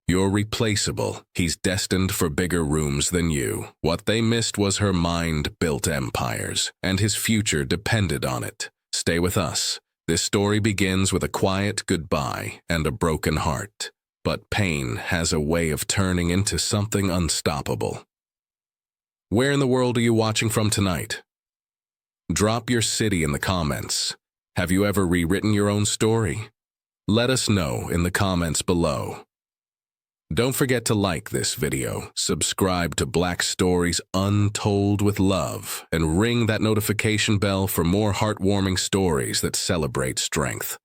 You're replaceable. He's destined for bigger rooms than you. What they missed was her mind built empires, and his future depended on it. Stay with us. This story begins with a quiet goodbye and a broken heart. But pain has a way of turning into something unstoppable. Where in the world are you watching from tonight? Drop your city in the comments. Have you ever rewritten your own story? Let us know in the comments below. Don't forget to like this video, subscribe to Black Stories Untold with Love, and ring that notification bell for more heartwarming stories that celebrate strength.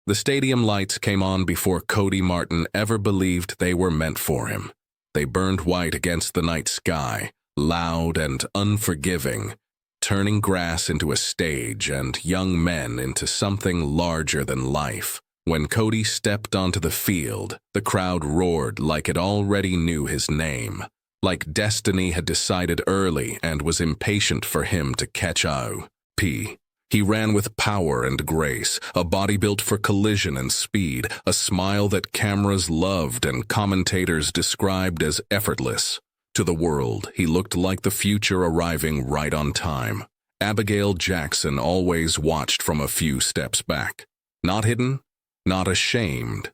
The stadium lights came on before Kodie Martin ever believed they were meant for him. They burned white against the night sky, loud and unforgiving, turning grass into a stage and young men into something larger than life. When Kodie stepped onto the field, the crowd roared like it already knew his name, like destiny had decided early and was impatient for him to catch up. He ran with power and grace, a body built for collision and speed, a smile that cameras loved and commentators described as effortless. To the world, he looked like the future arriving right on time. Abigail Jackson always watched from a few steps back. Not hidden, not ashamed,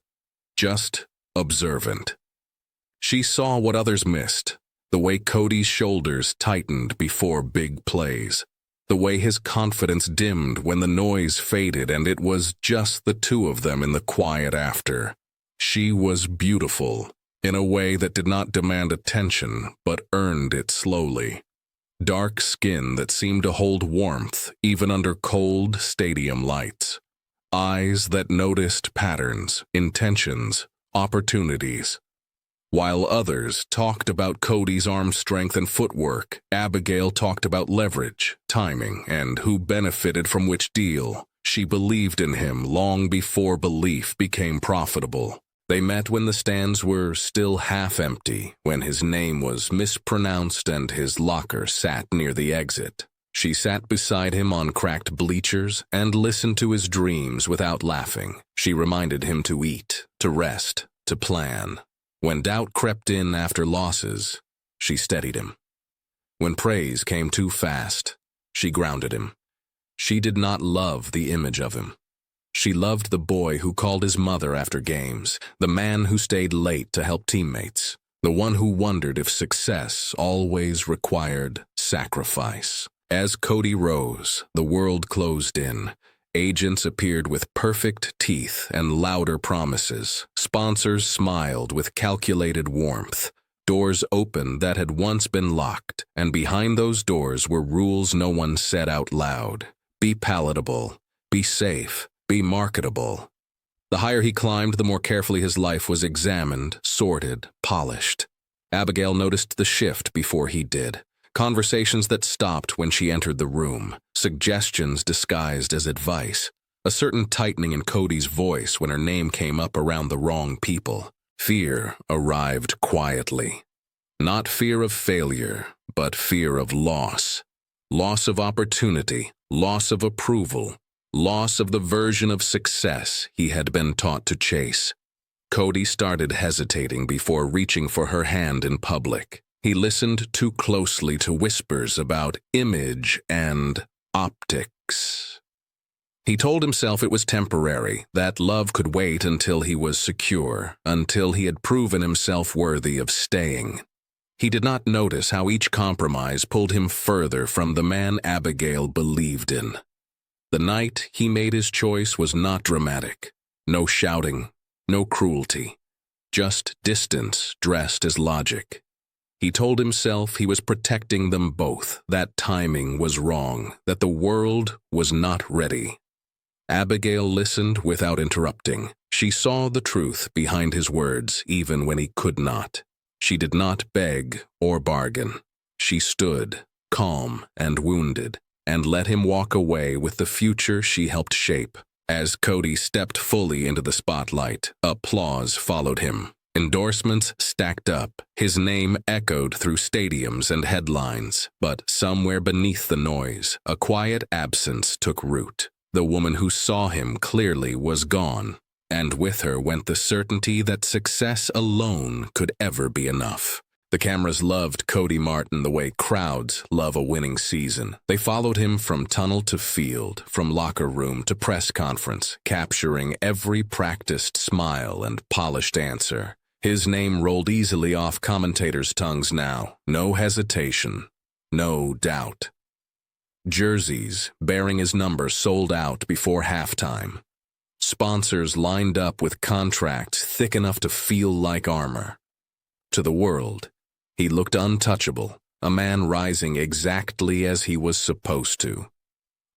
just observant. She saw what others missed, the way Kodie's shoulders tightened before big plays, the way his confidence dimmed when the noise faded and it was just the two of them in the quiet after. She was beautiful, in a way that did not demand attention but earned it slowly. Dark skin that seemed to hold warmth even under cold stadium lights. Eyes that noticed patterns, intentions, opportunities. While others talked about Kodie's arm strength and footwork, Abigail talked about leverage, timing, and who benefited from which deal. She believed in him long before belief became profitable. They met when the stands were still half empty, when his name was mispronounced and his locker sat near the exit. She sat beside him on cracked bleachers and listened to his dreams without laughing. She reminded him to eat, to rest, to plan. When doubt crept in after losses, she steadied him. When praise came too fast, she grounded him. She did not love the image of him. She loved the boy who called his mother after games, the man who stayed late to help teammates, the one who wondered if success always required sacrifice. As Kodie rose, the world closed in. Agents appeared with perfect teeth and louder promises. Sponsors smiled with calculated warmth. Doors opened that had once been locked, and behind those doors were rules no one said out loud. Be palatable, be safe, be marketable. The higher he climbed, the more carefully his life was examined, sorted, polished. Abigail noticed the shift before he did. Conversations that stopped when she entered the room, suggestions disguised as advice, a certain tightening in Kodie's voice when her name came up around the wrong people. Fear arrived quietly. Not fear of failure, but fear of loss. Loss of opportunity, loss of approval, loss of the version of success he had been taught to chase. Kodie started hesitating before reaching for her hand in public. He listened too closely to whispers about image and optics. He told himself it was temporary, that love could wait until he was secure, until he had proven himself worthy of staying. He did not notice how each compromise pulled him further from the man Abigail believed in. The night he made his choice was not dramatic. No shouting, no cruelty, just distance dressed as logic. He told himself he was protecting them both, that timing was wrong, that the world was not ready. Abigail listened without interrupting. She saw the truth behind his words, even when he could not. She did not beg or bargain. She stood, calm and wounded, and let him walk away with the future she helped shape. As Kodie stepped fully into the spotlight, applause followed him. Endorsements stacked up. His name echoed through stadiums and headlines. But somewhere beneath the noise, a quiet absence took root. The woman who saw him clearly was gone. And with her went the certainty that success alone could ever be enough. The cameras loved Kodie Martin the way crowds love a winning season. They followed him from tunnel to field, from locker room to press conference, capturing every practiced smile and polished answer. His name rolled easily off commentators' tongues now. No hesitation, no doubt. Jerseys bearing his number sold out before halftime. Sponsors lined up with contracts thick enough to feel like armor. To the world, he looked untouchable, a man rising exactly as he was supposed to.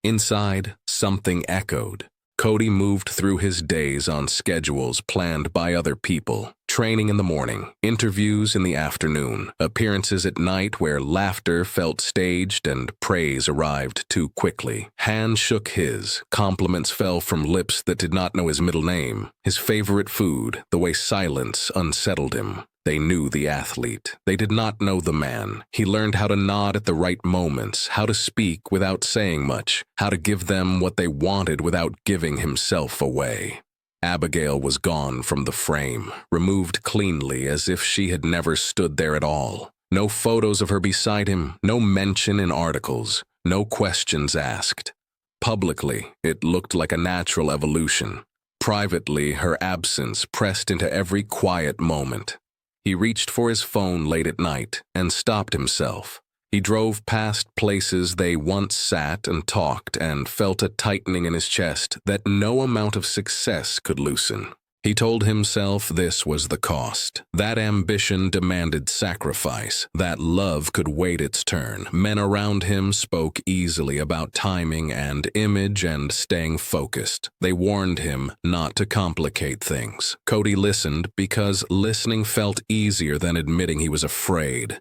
Inside, something echoed. Kodie moved through his days on schedules planned by other people. Training in the morning, interviews in the afternoon, appearances at night where laughter felt staged and praise arrived too quickly. Hands shook his, compliments fell from lips that did not know his middle name, his favorite food, the way silence unsettled him. They knew the athlete. They did not know the man. He learned how to nod at the right moments, how to speak without saying much, how to give them what they wanted without giving himself away. Abigail was gone from the frame, removed cleanly as if she had never stood there at all. No photos of her beside him, no mention in articles, no questions asked. Publicly, it looked like a natural evolution. Privately, her absence pressed into every quiet moment. He reached for his phone late at night and stopped himself. He drove past places they once sat and talked and felt a tightening in his chest that no amount of success could loosen. He told himself this was the cost. That ambition demanded sacrifice. That love could wait its turn. Men around him spoke easily about timing and image and staying focused. They warned him not to complicate things. Kodie listened because listening felt easier than admitting he was afraid.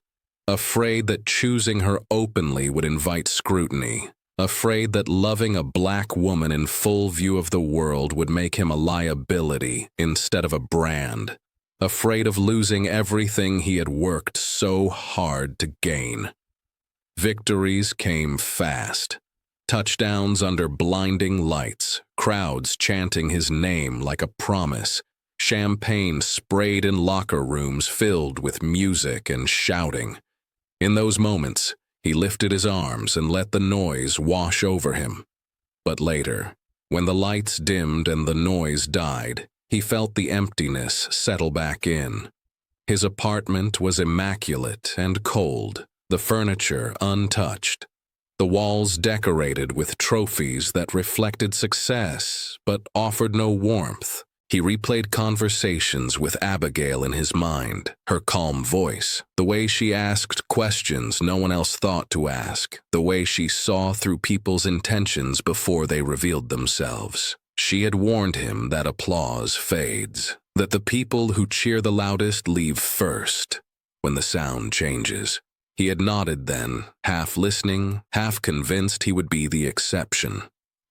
Afraid that choosing her openly would invite scrutiny. Afraid that loving a black woman in full view of the world would make him a liability instead of a brand. Afraid of losing everything he had worked so hard to gain. Victories came fast. Touchdowns under blinding lights, crowds chanting his name like a promise, champagne sprayed in locker rooms filled with music and shouting. In those moments, he lifted his arms and let the noise wash over him. But later, when the lights dimmed and the noise died, he felt the emptiness settle back in. His apartment was immaculate and cold, the furniture untouched, the walls decorated with trophies that reflected success but offered no warmth. He replayed conversations with Abigail in his mind, her calm voice, the way she asked questions no one else thought to ask, the way she saw through people's intentions before they revealed themselves. She had warned him that applause fades, that the people who cheer the loudest leave first when the sound changes. He had nodded then, half listening, half convinced he would be the exception.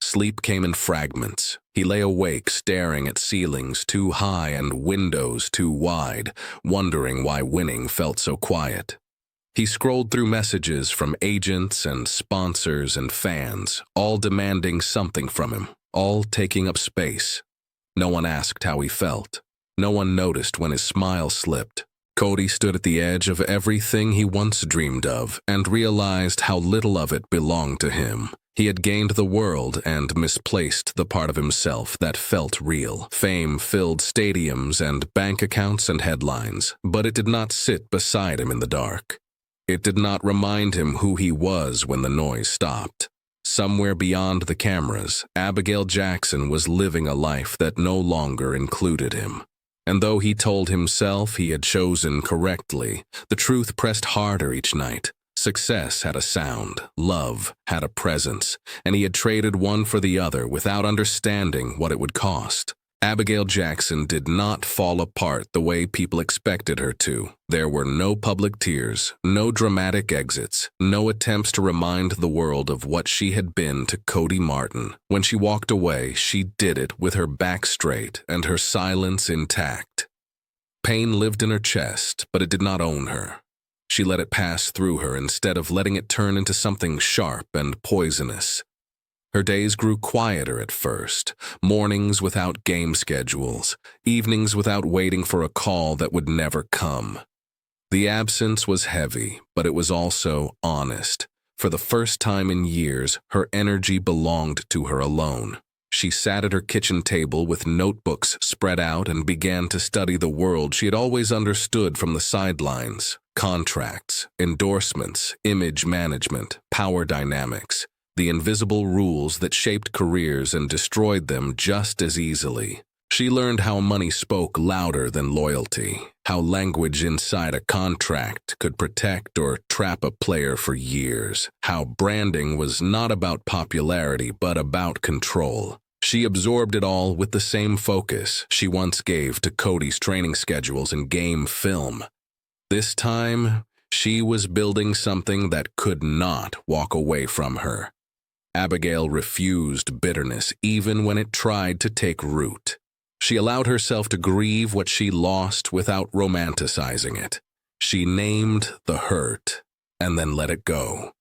Sleep came in fragments. He lay awake staring at ceilings too high and windows too wide, wondering why winning felt so quiet. He scrolled through messages from agents and sponsors and fans, all demanding something from him, all taking up space. No one asked how he felt. No one noticed when his smile slipped. Kodie stood at the edge of everything he once dreamed of and realized how little of it belonged to him. He had gained the world and misplaced the part of himself that felt real. Fame filled stadiums and bank accounts and headlines, but it did not sit beside him in the dark. It did not remind him who he was when the noise stopped. Somewhere beyond the cameras, Abigail Jackson was living a life that no longer included him. And though he told himself he had chosen correctly, the truth pressed harder each night. Success had a sound, love had a presence, and he had traded one for the other without understanding what it would cost. Abigail Jackson did not fall apart the way people expected her to. There were no public tears, no dramatic exits, no attempts to remind the world of what she had been to Kodie Martin. When she walked away, she did it with her back straight and her silence intact. Pain lived in her chest, but it did not own her. She let it pass through her instead of letting it turn into something sharp and poisonous. Her days grew quieter at first, mornings without game schedules, evenings without waiting for a call that would never come. The absence was heavy, but it was also honest. For the first time in years, her energy belonged to her alone. She sat at her kitchen table with notebooks spread out and began to study the world she had always understood from the sidelines: contracts, endorsements, image management, power dynamics, the invisible rules that shaped careers and destroyed them just as easily. She learned how money spoke louder than loyalty, how language inside a contract could protect or trap a player for years, how branding was not about popularity but about control. She absorbed it all with the same focus she once gave to Kodie's training schedules and game film. This time, she was building something that could not walk away from her. Abigail refused bitterness even when it tried to take root. She allowed herself to grieve what she lost without romanticizing it. She named the hurt and then let it go.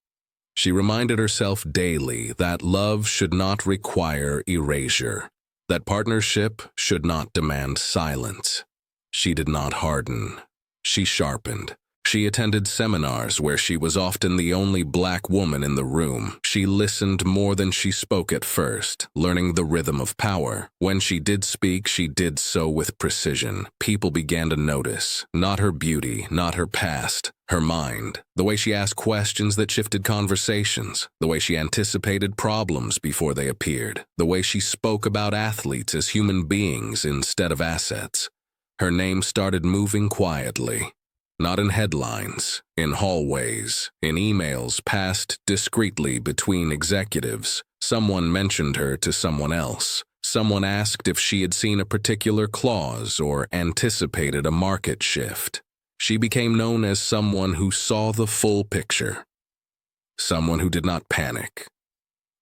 She reminded herself daily that love should not require erasure, that partnership should not demand silence. She did not harden. She sharpened. She attended seminars where she was often the only black woman in the room. She listened more than she spoke at first, learning the rhythm of power. When she did speak, she did so with precision. People began to notice, not her beauty, not her past, her mind, the way she asked questions that shifted conversations, the way she anticipated problems before they appeared, the way she spoke about athletes as human beings instead of assets. Her name started moving quietly. Not in headlines, in hallways, in emails passed discreetly between executives. Someone mentioned her to someone else. Someone asked if she had seen a particular clause or anticipated a market shift. She became known as someone who saw the full picture. Someone who did not panic.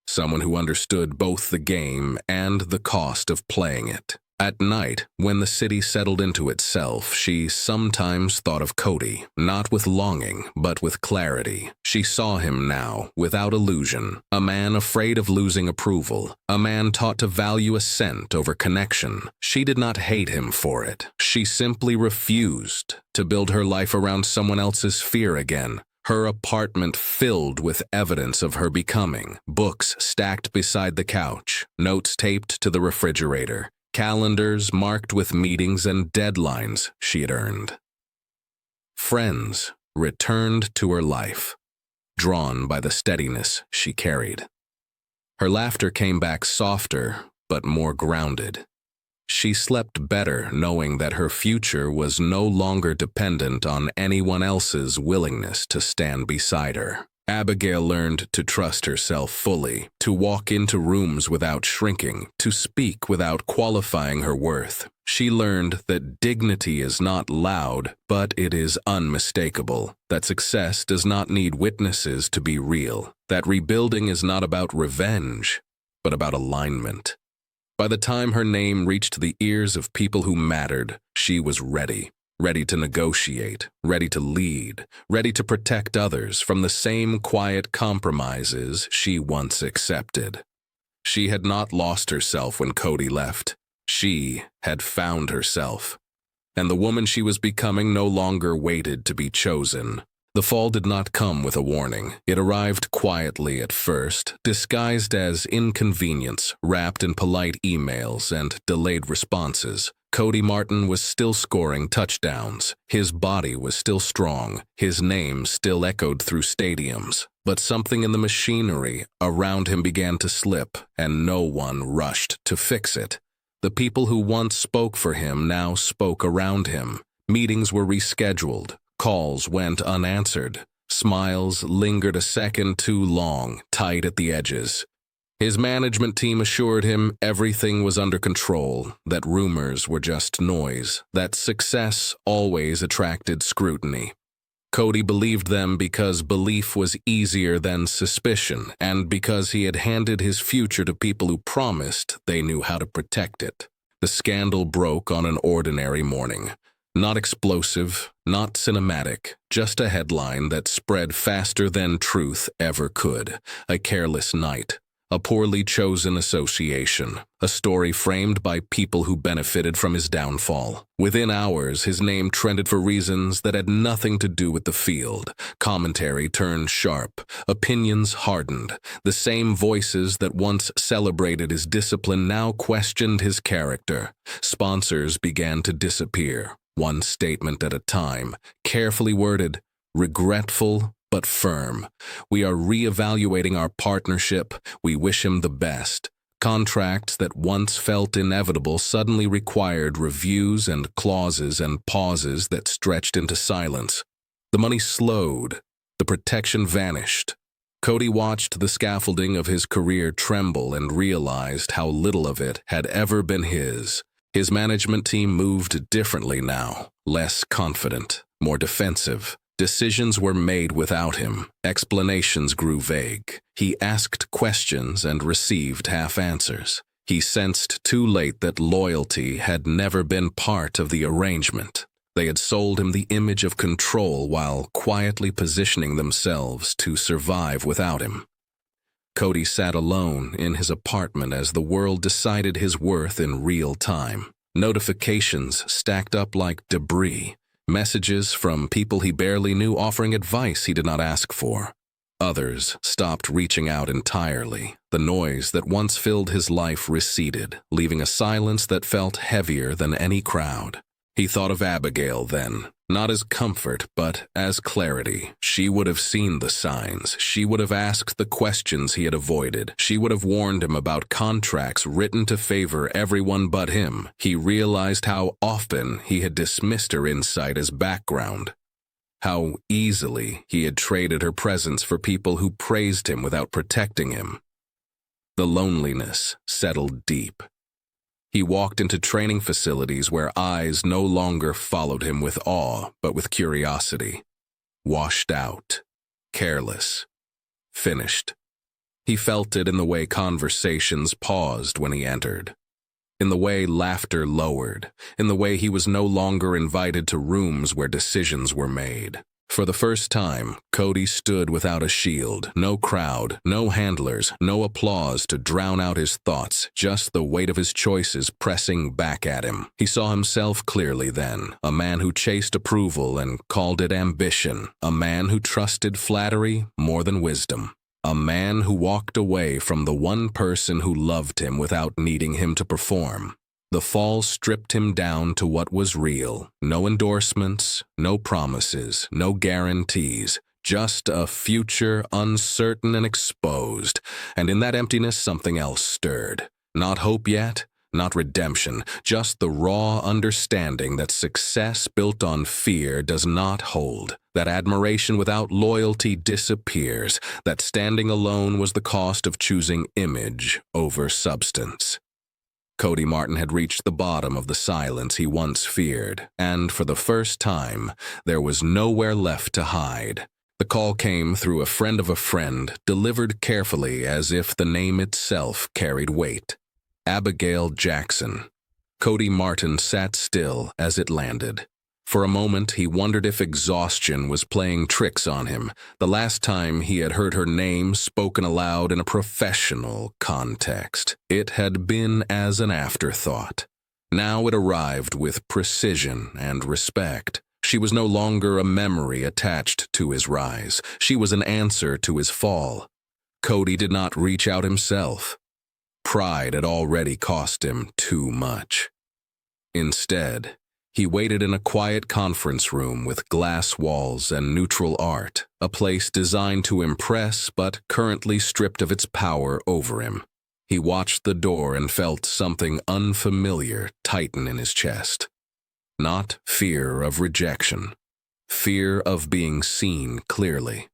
Someone who understood both the game and the cost of playing it. At night, when the city settled into itself, she sometimes thought of Kodie, not with longing, but with clarity. She saw him now, without illusion, a man afraid of losing approval, a man taught to value assent over connection. She did not hate him for it. She simply refused to build her life around someone else's fear again. Her apartment filled with evidence of her becoming, books stacked beside the couch, notes taped to the refrigerator, calendars marked with meetings and deadlines she had earned. Friends returned to her life, drawn by the steadiness she carried. Her laughter came back softer, but more grounded. She slept better knowing that her future was no longer dependent on anyone else's willingness to stand beside her. Abigail learned to trust herself fully, to walk into rooms without shrinking, to speak without qualifying her worth. She learned that dignity is not loud, but it is unmistakable, that success does not need witnesses to be real, that rebuilding is not about revenge, but about alignment. By the time her name reached the ears of people who mattered, she was ready. Ready to negotiate, ready to lead, ready to protect others from the same quiet compromises she once accepted. She had not lost herself when Kodie left. She had found herself. And the woman she was becoming no longer waited to be chosen. The fall did not come with a warning. It arrived quietly at first, disguised as inconvenience, wrapped in polite emails and delayed responses. Kodie Martin was still scoring touchdowns. His body was still strong. His name still echoed through stadiums. But something in the machinery around him began to slip, and no one rushed to fix it. The people who once spoke for him now spoke around him. Meetings were rescheduled. Calls went unanswered. Smiles lingered a second too long, tight at the edges. His management team assured him everything was under control, that rumors were just noise, that success always attracted scrutiny. Kodie believed them because belief was easier than suspicion, and because he had handed his future to people who promised they knew how to protect it. The scandal broke on an ordinary morning. Not explosive, not cinematic, just a headline that spread faster than truth ever could. A careless night. a poorly chosen association, a story framed by people who benefited from his downfall. Within hours, his name trended for reasons that had nothing to do with the field. Commentary turned sharp, opinions hardened. The same voices that once celebrated his discipline now questioned his character. Sponsors began to disappear, one statement at a time, carefully worded, regretful but firm. "We are re-evaluating our partnership. We wish him the best." Contracts that once felt inevitable suddenly required reviews and clauses and pauses that stretched into silence. The money slowed. The protection vanished. Kodie watched the scaffolding of his career tremble and realized how little of it had ever been his. His management team moved differently now, less confident, more defensive. Decisions were made without him. Explanations grew vague. He asked questions and received half-answers. He sensed too late that loyalty had never been part of the arrangement. They had sold him the image of control while quietly positioning themselves to survive without him. Kodie sat alone in his apartment as the world decided his worth in real time. Notifications stacked up like debris. Messages from people he barely knew offering advice he did not ask for. Others stopped reaching out entirely. The noise that once filled his life receded, leaving a silence that felt heavier than any crowd. He thought of Abigail then, not as comfort, but as clarity. She would have seen the signs. She would have asked the questions he had avoided. She would have warned him about contracts written to favor everyone but him. He realized how often he had dismissed her insight as background. How easily he had traded her presence for people who praised him without protecting him. The loneliness settled deep. He walked into training facilities where eyes no longer followed him with awe, but with curiosity. Washed out, careless, finished. He felt it in the way conversations paused when he entered, in the way laughter lowered, in the way he was no longer invited to rooms where decisions were made. For the first time, Kodie stood without a shield, no crowd, no handlers, no applause to drown out his thoughts, just the weight of his choices pressing back at him. He saw himself clearly then, a man who chased approval and called it ambition, a man who trusted flattery more than wisdom, a man who walked away from the one person who loved him without needing him to perform. The fall stripped him down to what was real. No endorsements, no promises, no guarantees, just a future uncertain and exposed. And in that emptiness, something else stirred. Not hope yet, not redemption, just the raw understanding that success built on fear does not hold, that admiration without loyalty disappears, that standing alone was the cost of choosing image over substance. Kodie Martin had reached the bottom of the silence he once feared, and for the first time, there was nowhere left to hide. The call came through a friend of a friend, delivered carefully as if the name itself carried weight. Abigail Jackson. Kodie Martin sat still as it landed. For a moment, he wondered if exhaustion was playing tricks on him, the last time he had heard her name spoken aloud in a professional context. It had been as an afterthought. Now it arrived with precision and respect. She was no longer a memory attached to his rise. She was an answer to his fall. Kodie did not reach out himself. Pride had already cost him too much. Instead, he waited in a quiet conference room with glass walls and neutral art, a place designed to impress but currently stripped of its power over him. He watched the door and felt something unfamiliar tighten in his chest. Not fear of rejection, fear of being seen clearly.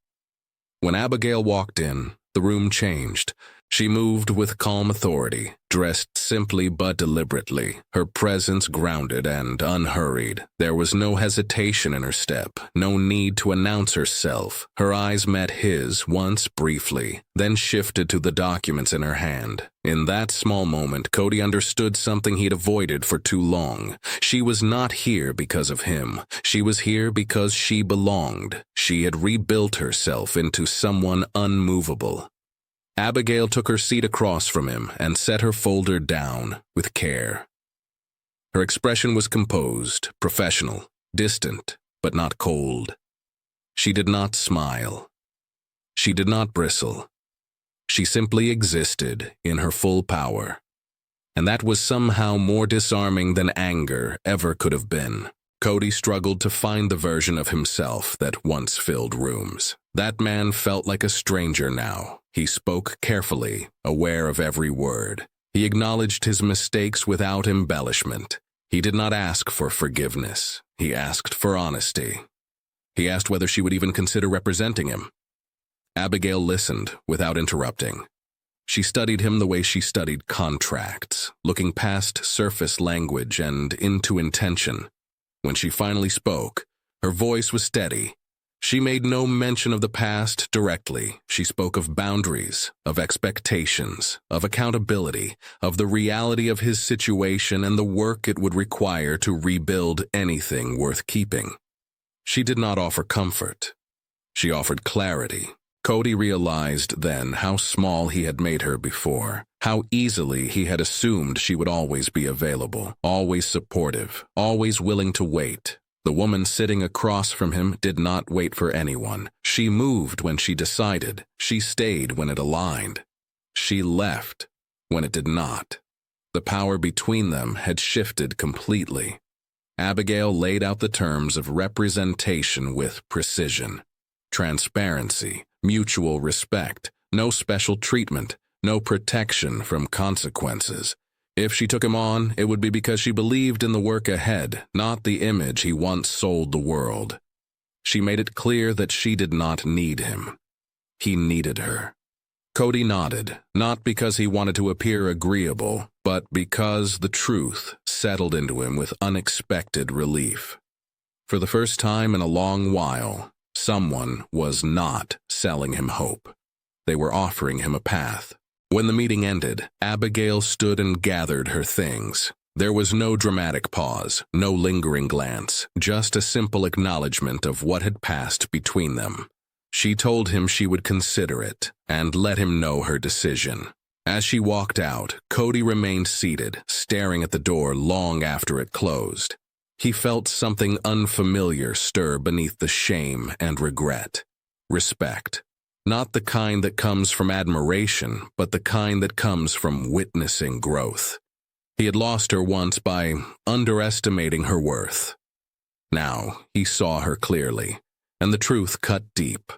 When Abigail walked in, the room changed. She moved with calm authority, dressed simply but deliberately, her presence grounded and unhurried. There was no hesitation in her step, no need to announce herself. Her eyes met his once briefly, then shifted to the documents in her hand. In that small moment, Kodie understood something he'd avoided for too long. She was not here because of him. She was here because she belonged. She had rebuilt herself into someone unmovable. Abigail took her seat across from him and set her folder down with care. Her expression was composed, professional, distant, but not cold. She did not smile. She did not bristle. She simply existed in her full power. And that was somehow more disarming than anger ever could have been. Kodie struggled to find the version of himself that once filled rooms. That man felt like a stranger now. He spoke carefully, aware of every word. He acknowledged his mistakes without embellishment. He did not ask for forgiveness. He asked for honesty. He asked whether she would even consider representing him. Abigail listened without interrupting. She studied him the way she studied contracts, looking past surface language and into intention. When she finally spoke, her voice was steady. She made no mention of the past directly. She spoke of boundaries, of expectations, of accountability, of the reality of his situation and the work it would require to rebuild anything worth keeping. She did not offer comfort. She offered clarity. Kodie realized then how small he had made her before, how easily he had assumed she would always be available, always supportive, always willing to wait. The woman sitting across from him did not wait for anyone. She moved when she decided. She stayed when it aligned. She left when it did not. The power between them had shifted completely. Abigail laid out the terms of representation with precision. Transparency, mutual respect, no special treatment, no protection from consequences. If she took him on, it would be because she believed in the work ahead, not the image he once sold the world. She made it clear that she did not need him. He needed her. Kodie nodded, not because he wanted to appear agreeable, but because the truth settled into him with unexpected relief. For the first time in a long while, someone was not selling him hope. They were offering him a path. When the meeting ended, Abigail stood and gathered her things. There was no dramatic pause, no lingering glance, just a simple acknowledgement of what had passed between them. She told him she would consider it and let him know her decision. As she walked out, Kodie remained seated, staring at the door long after it closed. He felt something unfamiliar stir beneath the shame and regret. Respect. Not the kind that comes from admiration, but the kind that comes from witnessing growth. He had lost her once by underestimating her worth. Now he saw her clearly, and the truth cut deep.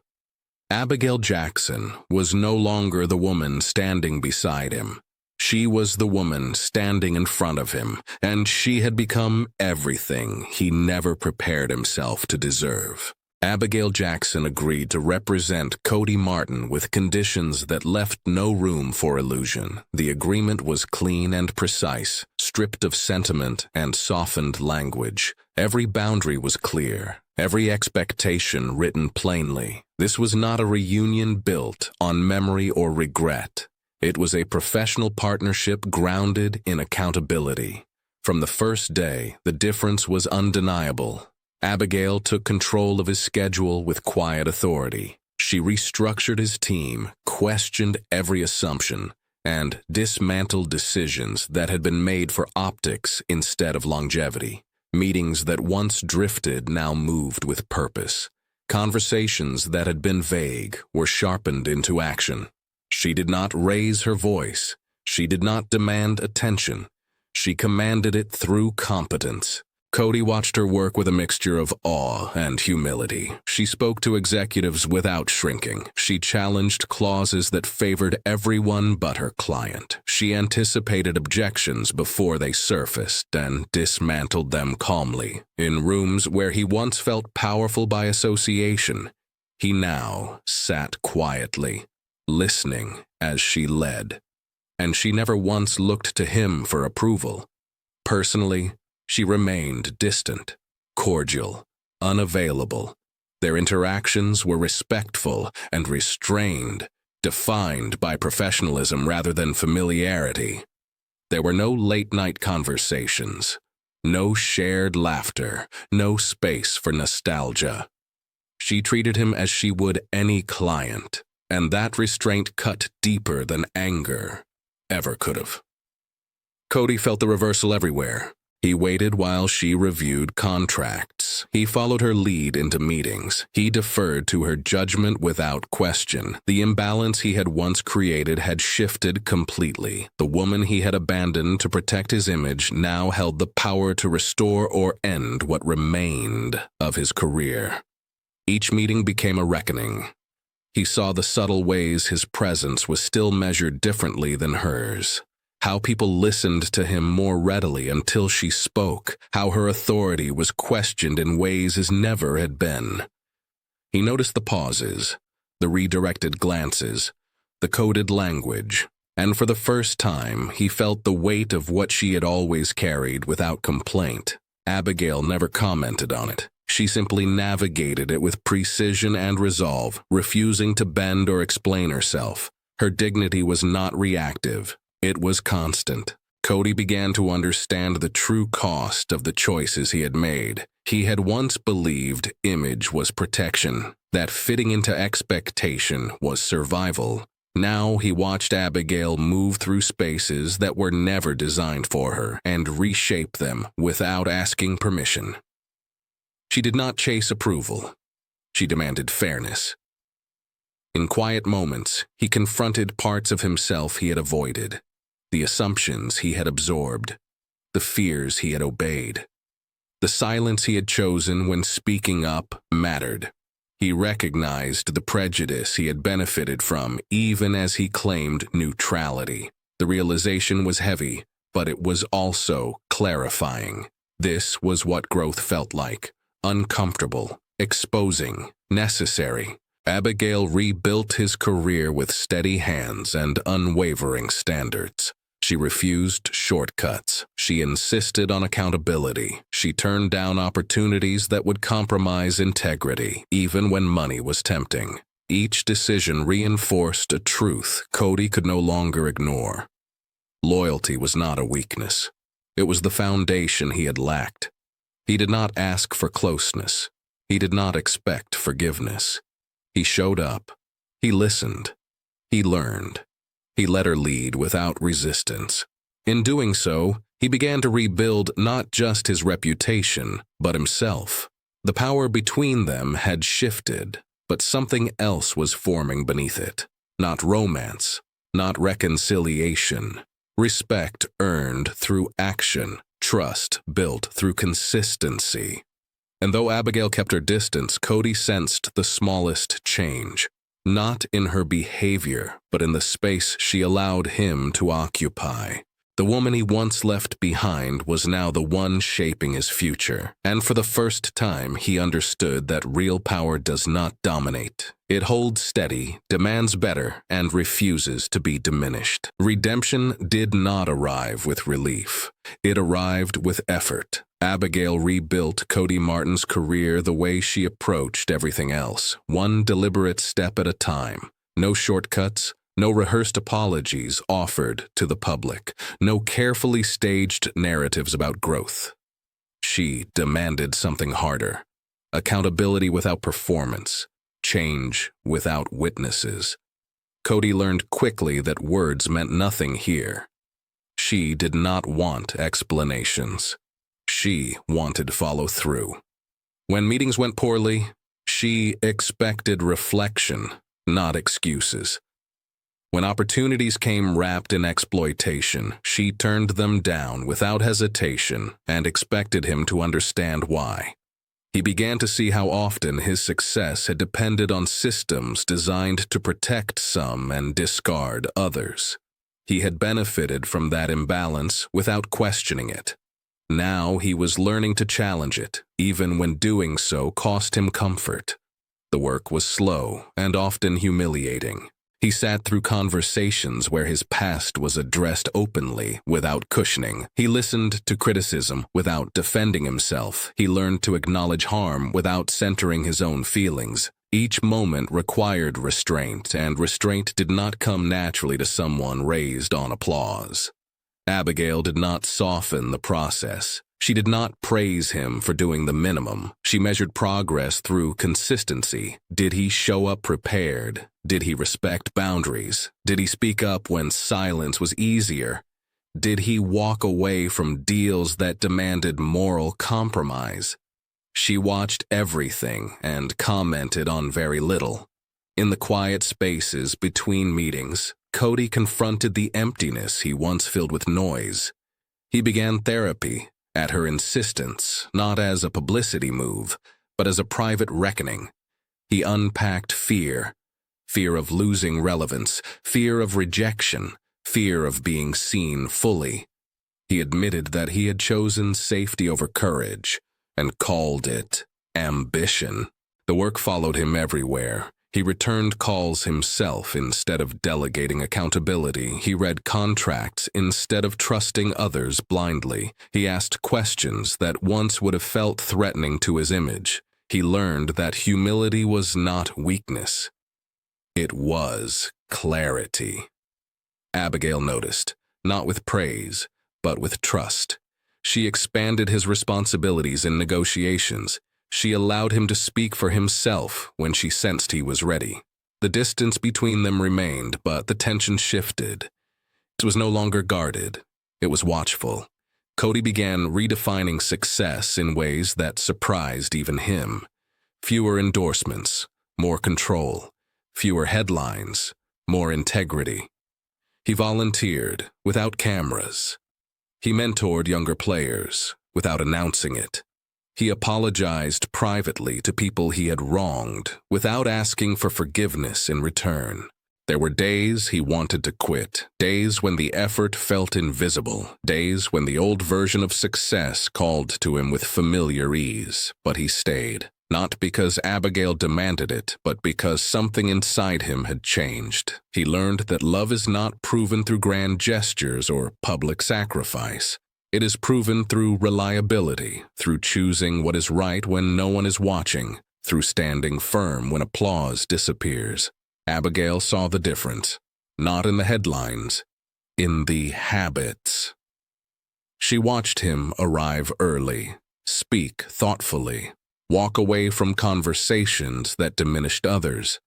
Abigail Jackson was no longer the woman standing beside him. She was the woman standing in front of him, and she had become everything he never prepared himself to deserve. Abigail Jackson agreed to represent Kodie Martin with conditions that left no room for illusion. The agreement was clean and precise, stripped of sentiment and softened language. Every boundary was clear, every expectation written plainly. This was not a reunion built on memory or regret. It was a professional partnership grounded in accountability. From the first day, the difference was undeniable. Abigail took control of his schedule with quiet authority. She restructured his team, questioned every assumption, and dismantled decisions that had been made for optics instead of longevity. Meetings that once drifted now moved with purpose. Conversations that had been vague were sharpened into action. She did not raise her voice. She did not demand attention. She commanded it through competence. Kodie watched her work with a mixture of awe and humility. She spoke to executives without shrinking. She challenged clauses that favored everyone but her client. She anticipated objections before they surfaced and dismantled them calmly. In rooms where he once felt powerful by association, he now sat quietly, listening as she led. And she never once looked to him for approval. Personally, she remained distant, cordial, unavailable. Their interactions were respectful and restrained, defined by professionalism rather than familiarity. There were no late-night conversations, no shared laughter, no space for nostalgia. She treated him as she would any client, and that restraint cut deeper than anger ever could have. Kodie felt the reversal everywhere. He waited while she reviewed contracts. He followed her lead into meetings. He deferred to her judgment without question. The imbalance he had once created had shifted completely. The woman he had abandoned to protect his image now held the power to restore or end what remained of his career. Each meeting became a reckoning. He saw the subtle ways his presence was still measured differently than hers. How people listened to him more readily until she spoke, how her authority was questioned in ways as never had been. He noticed the pauses, the redirected glances, the coded language, and for the first time he felt the weight of what she had always carried without complaint. Abigail never commented on it. She simply navigated it with precision and resolve, refusing to bend or explain herself. Her dignity was not reactive. It was constant. Kodie began to understand the true cost of the choices he had made. He had once believed image was protection, that fitting into expectation was survival. Now he watched Abigail move through spaces that were never designed for her and reshape them without asking permission. She did not chase approval. She demanded fairness. In quiet moments, he confronted parts of himself he had avoided. The assumptions he had absorbed, the fears he had obeyed. The silence he had chosen when speaking up mattered. He recognized the prejudice he had benefited from even as he claimed neutrality. The realization was heavy, but it was also clarifying. This was what growth felt like: uncomfortable, exposing, necessary. Abigail rebuilt his career with steady hands and unwavering standards. She refused shortcuts. She insisted on accountability. She turned down opportunities that would compromise integrity, even when money was tempting. Each decision reinforced a truth Kodie could no longer ignore. Loyalty was not a weakness. It was the foundation he had lacked. He did not ask for closeness. He did not expect forgiveness. He showed up. He listened. He learned. He let her lead without resistance. In doing so, he began to rebuild not just his reputation, but himself. The power between them had shifted, but something else was forming beneath it. Not romance, not reconciliation. Respect earned through action, trust built through consistency. And though Abigail kept her distance, Kodie sensed the smallest change. Not in her behavior, but in the space she allowed him to occupy. The woman he once left behind was now the one shaping his future, and for the first time he understood that real power does not dominate. It holds steady, demands better, and refuses to be diminished. Redemption did not arrive with relief. It arrived with effort. Abigail rebuilt Kodie Martin's career the way she approached everything else, one deliberate step at a time. No shortcuts, no rehearsed apologies offered to the public, no carefully staged narratives about growth. She demanded something harder: accountability without performance, change without witnesses. Kodie learned quickly that words meant nothing here. She did not want explanations. She wanted follow-through. When meetings went poorly, she expected reflection, not excuses. When opportunities came wrapped in exploitation, she turned them down without hesitation and expected him to understand why. He began to see how often his success had depended on systems designed to protect some and discard others. He had benefited from that imbalance without questioning it. Now he was learning to challenge it, even when doing so cost him comfort. The work was slow and often humiliating. He sat through conversations where his past was addressed openly, without cushioning. He listened to criticism without defending himself. He learned to acknowledge harm without centering his own feelings. Each moment required restraint, and restraint did not come naturally to someone raised on applause. Abigail did not soften the process. She did not praise him for doing the minimum. She measured progress through consistency. Did he show up prepared? Did he respect boundaries? Did he speak up when silence was easier? Did he walk away from deals that demanded moral compromise? She watched everything and commented on very little. In the quiet spaces between meetings, Kodie confronted the emptiness he once filled with noise. He began therapy, at her insistence, not as a publicity move, but as a private reckoning. He unpacked fear of losing relevance, fear of rejection, fear of being seen fully. He admitted that he had chosen safety over courage and called it ambition. The work followed him everywhere. He returned calls himself instead of delegating accountability. He read contracts instead of trusting others blindly. He asked questions that once would have felt threatening to his image. He learned that humility was not weakness. It was clarity. Abigail noticed, not with praise, but with trust. She expanded his responsibilities in negotiations. She allowed him to speak for himself when she sensed he was ready. The distance between them remained, but the tension shifted. It was no longer guarded. It was watchful. Kodie began redefining success in ways that surprised even him. Fewer endorsements, more control. Fewer headlines, more integrity. He volunteered without cameras. He mentored younger players without announcing it. He apologized privately to people he had wronged without asking for forgiveness in return. There were days he wanted to quit, days when the effort felt invisible, days when the old version of success called to him with familiar ease, but he stayed. Not because Abigail demanded it, but because something inside him had changed. He learned that love is not proven through grand gestures or public sacrifice. It is proven through reliability, through choosing what is right when no one is watching, through standing firm when applause disappears. Abigail saw the difference, not in the headlines, in the habits. She watched him arrive early, speak thoughtfully, walk away from conversations that diminished others.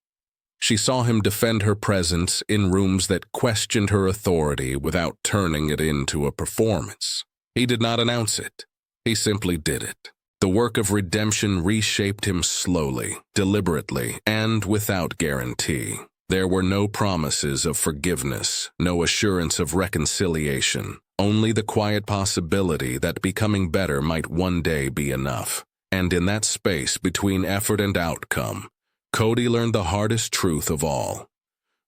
She saw him defend her presence in rooms that questioned her authority without turning it into a performance. He did not announce it. He simply did it. The work of redemption reshaped him slowly, deliberately, and without guarantee. There were no promises of forgiveness, no assurance of reconciliation, only the quiet possibility that becoming better might one day be enough. And in that space between effort and outcome, Kodie learned the hardest truth of all.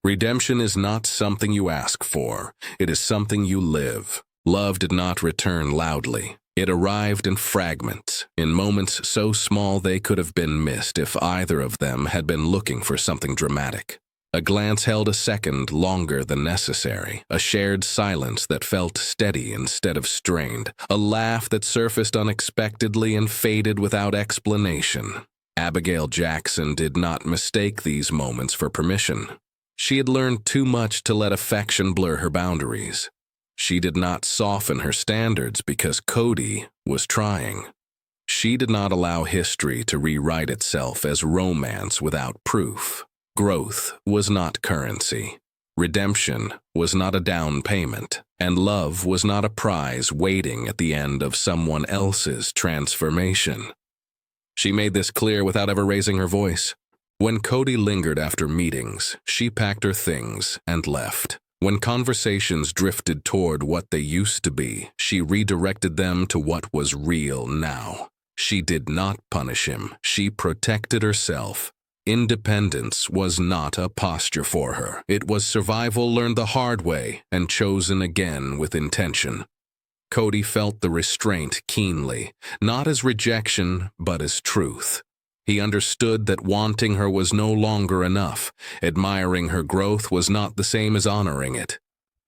Redemption is not something you ask for. It is something you live. Love did not return loudly. It arrived in fragments, in moments so small they could have been missed if either of them had been looking for something dramatic. A glance held a second longer than necessary, a shared silence that felt steady instead of strained, a laugh that surfaced unexpectedly and faded without explanation. Abigail Jackson did not mistake these moments for permission. She had learned too much to let affection blur her boundaries. She did not soften her standards because Kodie was trying. She did not allow history to rewrite itself as romance without proof. Growth was not currency. Redemption was not a down payment, and love was not a prize waiting at the end of someone else's transformation. She made this clear without ever raising her voice. When Kodie lingered after meetings, she packed her things and left. When conversations drifted toward what they used to be, she redirected them to what was real now. She did not punish him. She protected herself. Independence was not a posture for her. It was survival learned the hard way and chosen again with intention. Kodie felt the restraint keenly, not as rejection, but as truth. He understood that wanting her was no longer enough. Admiring her growth was not the same as honoring it.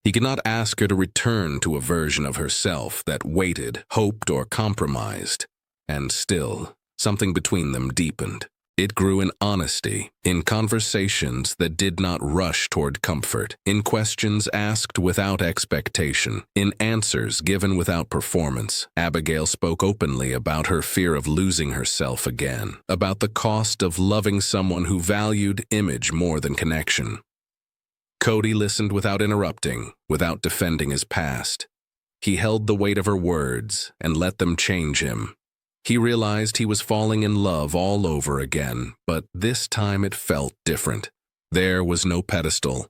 He could not ask her to return to a version of herself that waited, hoped, or compromised. And still, something between them deepened. It grew in honesty, in conversations that did not rush toward comfort, in questions asked without expectation, in answers given without performance. Abigail spoke openly about her fear of losing herself again, about the cost of loving someone who valued image more than connection. Kodie listened without interrupting, without defending his past. He held the weight of her words and let them change him. He realized he was falling in love all over again, but this time it felt different. There was no pedestal,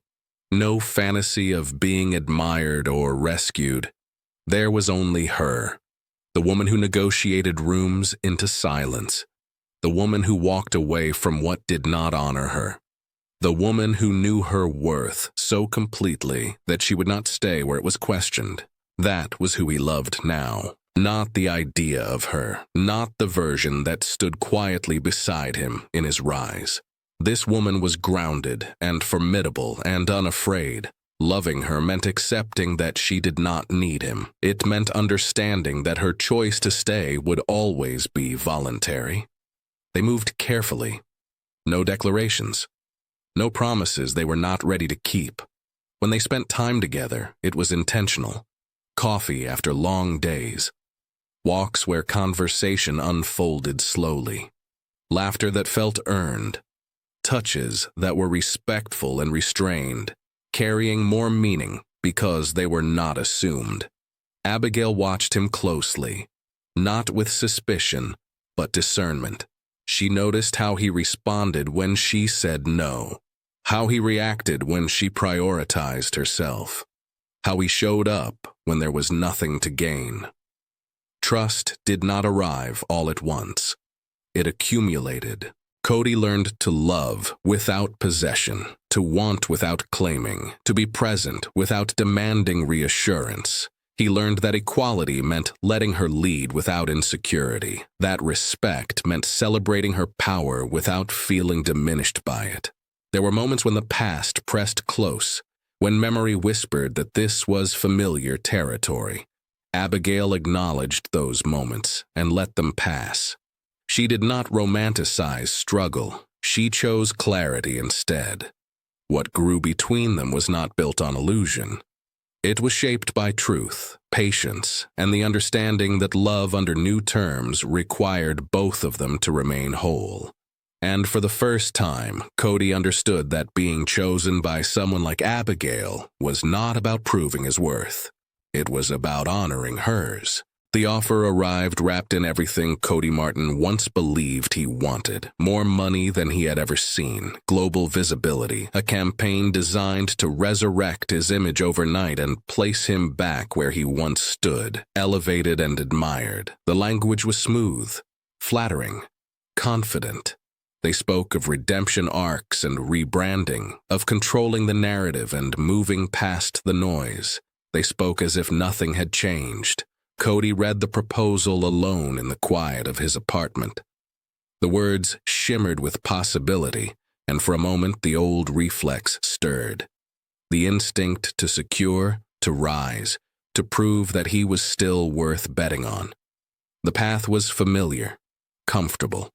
no fantasy of being admired or rescued. There was only her, the woman who negotiated rooms into silence, the woman who walked away from what did not honor her, the woman who knew her worth so completely that she would not stay where it was questioned. That was who he loved now. Not the idea of her, not the version that stood quietly beside him in his rise. This woman was grounded and formidable and unafraid. Loving her meant accepting that she did not need him. It meant understanding that her choice to stay would always be voluntary. They moved carefully. No declarations. No promises they were not ready to keep. When they spent time together, it was intentional. Coffee after long days. Walks where conversation unfolded slowly. Laughter that felt earned. Touches that were respectful and restrained, carrying more meaning because they were not assumed. Abigail watched him closely, not with suspicion, but discernment. She noticed how he responded when she said no, how he reacted when she prioritized herself, how he showed up when there was nothing to gain. Trust did not arrive all at once. It accumulated. Kodie learned to love without possession, to want without claiming, to be present without demanding reassurance. He learned that equality meant letting her lead without insecurity, that respect meant celebrating her power without feeling diminished by it. There were moments when the past pressed close, when memory whispered that this was familiar territory. Abigail acknowledged those moments and let them pass. She did not romanticize struggle. She chose clarity instead. What grew between them was not built on illusion. It was shaped by truth, patience, and the understanding that love under new terms required both of them to remain whole. And for the first time, Kodie understood that being chosen by someone like Abigail was not about proving his worth. It was about honoring hers. The offer arrived wrapped in everything Kodie Martin once believed he wanted. More money than he had ever seen, global visibility, a campaign designed to resurrect his image overnight and place him back where he once stood, elevated and admired. The language was smooth, flattering, confident. They spoke of redemption arcs and rebranding, of controlling the narrative and moving past the noise. They spoke as if nothing had changed. Kodie read the proposal alone in the quiet of his apartment. The words shimmered with possibility, and for a moment the old reflex stirred. The instinct to secure, to rise, to prove that he was still worth betting on. The path was familiar, comfortable,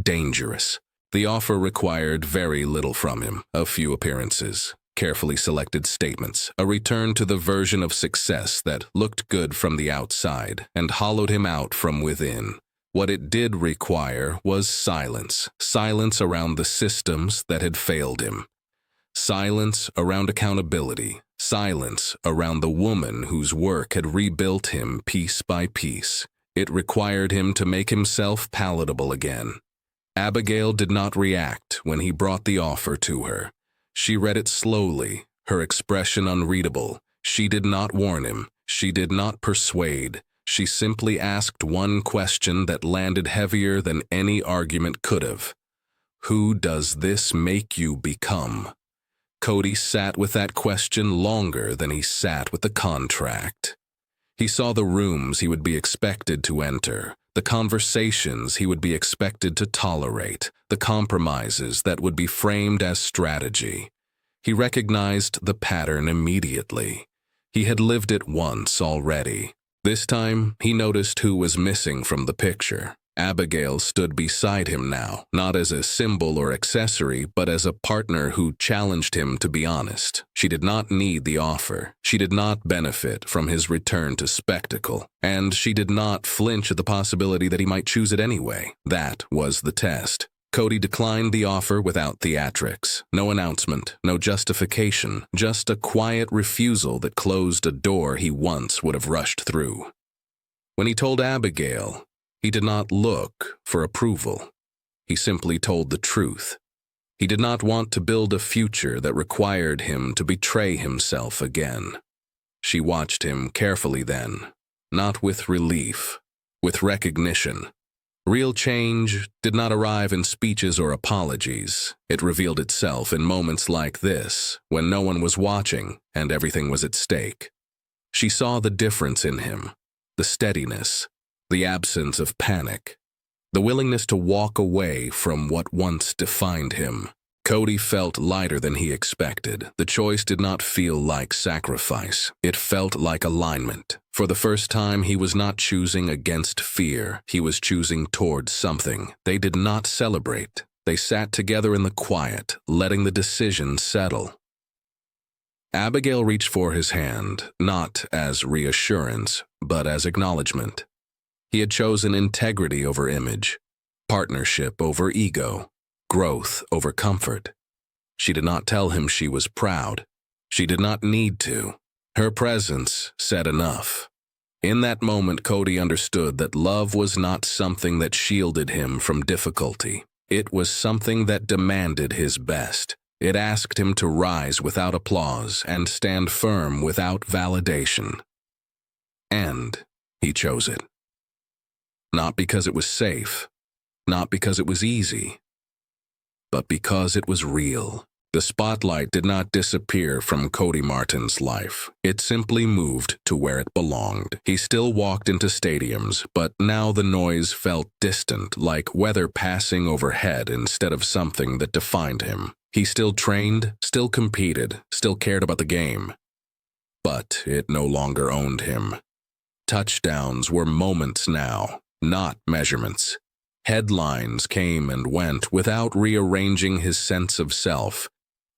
dangerous. The offer required very little from him, a few appearances, carefully selected statements, a return to the version of success that looked good from the outside and hollowed him out from within. What it did require was silence, silence around the systems that had failed him, silence around accountability, silence around the woman whose work had rebuilt him piece by piece. It required him to make himself palatable again. Abigail did not react when he brought the offer to her. She read it slowly, her expression unreadable. She did not warn him. She did not persuade. She simply asked one question that landed heavier than any argument could have. Who does this make you become? Kodie sat with that question longer than he sat with the contract. He saw the rooms he would be expected to enter, the conversations he would be expected to tolerate, the compromises that would be framed as strategy. He recognized the pattern immediately. He had lived it once already. This time, he noticed who was missing from the picture. Abigail stood beside him now, not as a symbol or accessory, but as a partner who challenged him to be honest. She did not need the offer. She did not benefit from his return to spectacle. And she did not flinch at the possibility that he might choose it anyway. That was the test. Kodie declined the offer without theatrics. No announcement, no justification, just a quiet refusal that closed a door he once would have rushed through. When he told Abigail, he did not look for approval. He simply told the truth. He did not want to build a future that required him to betray himself again. She watched him carefully then, not with relief, with recognition. Real change did not arrive in speeches or apologies. It revealed itself in moments like this, when no one was watching and everything was at stake. She saw the difference in him, the steadiness, the absence of panic, the willingness to walk away from what once defined him. Kodie felt lighter than he expected. The choice did not feel like sacrifice. It felt like alignment. For the first time, he was not choosing against fear. He was choosing towards something. They did not celebrate. They sat together in the quiet, letting the decision settle. Abigail reached for his hand, not as reassurance, but as acknowledgement. He had chosen integrity over image, partnership over ego, growth over comfort. She did not tell him she was proud. She did not need to. Her presence said enough. In that moment, Kodie understood that love was not something that shielded him from difficulty. It was something that demanded his best. It asked him to rise without applause and stand firm without validation. And he chose it. Not because it was safe, not because it was easy, but because it was real. The spotlight did not disappear from Kodie Martin's life. It simply moved to where it belonged. He still walked into stadiums, but now the noise felt distant, like weather passing overhead instead of something that defined him. He still trained, still competed, still cared about the game. But it no longer owned him. Touchdowns were moments now, not measurements. Headlines came and went without rearranging his sense of self.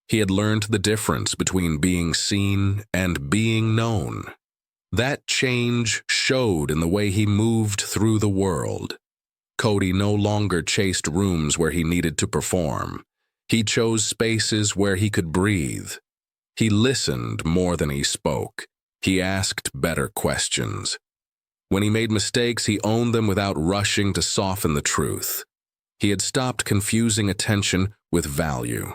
He had learned the difference between being seen and being known. That change showed in the way he moved through the world. Kodie no longer chased rooms where he needed to perform. He chose spaces where he could breathe. He listened more than he spoke. He asked better questions. When he made mistakes, he owned them without rushing to soften the truth. He had stopped confusing attention with value.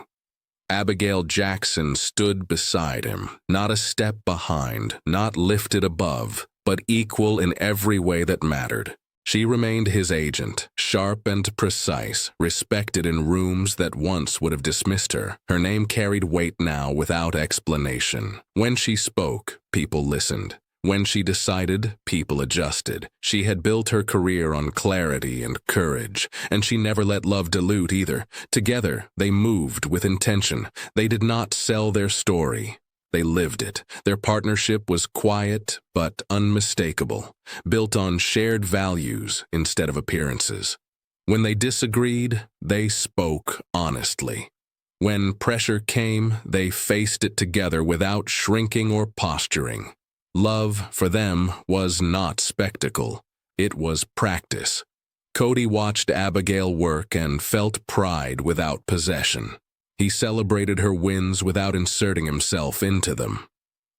Abigail Jackson stood beside him, not a step behind, not lifted above, but equal in every way that mattered. She remained his agent, sharp and precise, respected in rooms that once would have dismissed her. Her name carried weight now without explanation. When she spoke, people listened. When she decided, people adjusted. She had built her career on clarity and courage, and she never let love dilute either. Together, they moved with intention. They did not sell their story. They lived it. Their partnership was quiet but unmistakable, built on shared values instead of appearances. When they disagreed, they spoke honestly. When pressure came, they faced it together without shrinking or posturing. Love, for them, was not spectacle. It was practice. Kodie watched Abigail work and felt pride without possession. He celebrated her wins without inserting himself into them.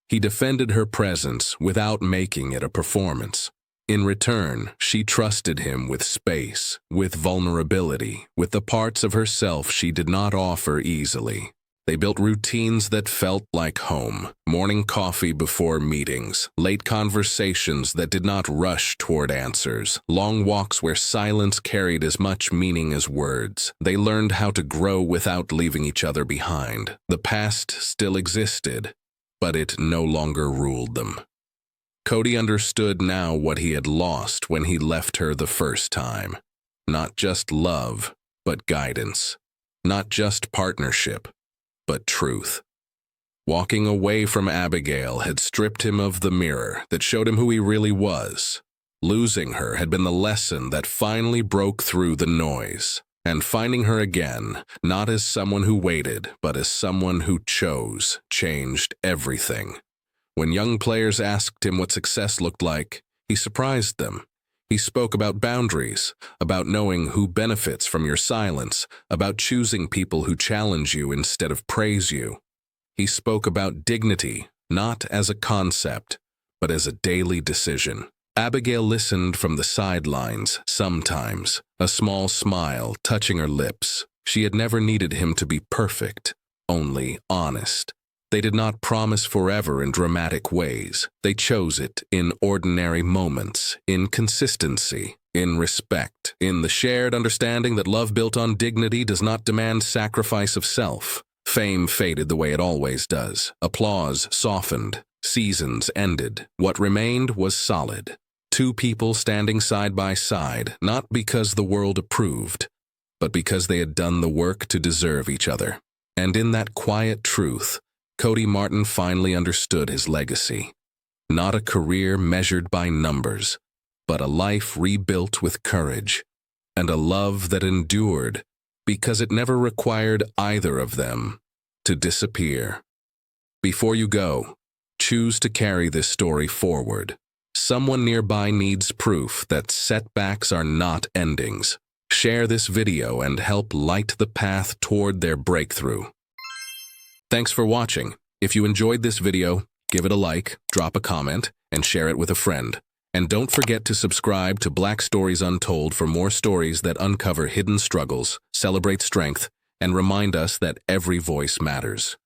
He defended her presence without making it a performance. In return, she trusted him with space, with vulnerability, with the parts of herself she did not offer easily. They built routines that felt like home, morning coffee before meetings, late conversations that did not rush toward answers, long walks where silence carried as much meaning as words. They learned how to grow without leaving each other behind. The past still existed, but it no longer ruled them. Kodie understood now what he had lost when he left her the first time. Not just love, but guidance. Not just partnership, but truth. Walking away from Abigail had stripped him of the mirror that showed him who he really was. Losing her had been the lesson that finally broke through the noise. And finding her again, not as someone who waited, but as someone who chose, changed everything. When young players asked him what success looked like, he surprised them. He spoke about boundaries, about knowing who benefits from your silence, about choosing people who challenge you instead of praise you. He spoke about dignity, not as a concept, but as a daily decision. Abigail listened from the sidelines, sometimes, a small smile touching her lips. She had never needed him to be perfect, only honest. They did not promise forever in dramatic ways. They chose it in ordinary moments, in consistency, in respect, in the shared understanding that love built on dignity does not demand sacrifice of self. Fame faded the way it always does. Applause softened. Seasons ended. What remained was solid. Two people standing side by side, not because the world approved, but because they had done the work to deserve each other. And in that quiet truth, Kodie Martin finally understood his legacy. Not a career measured by numbers, but a life rebuilt with courage, and a love that endured because it never required either of them to disappear. Before you go, choose to carry this story forward. Someone nearby needs proof that setbacks are not endings. Share this video and help light the path toward their breakthrough. Thanks for watching. If you enjoyed this video, give it a like, drop a comment, and share it with a friend. And don't forget to subscribe to Black Stories Untold for more stories that uncover hidden struggles, celebrate strength, and remind us that every voice matters.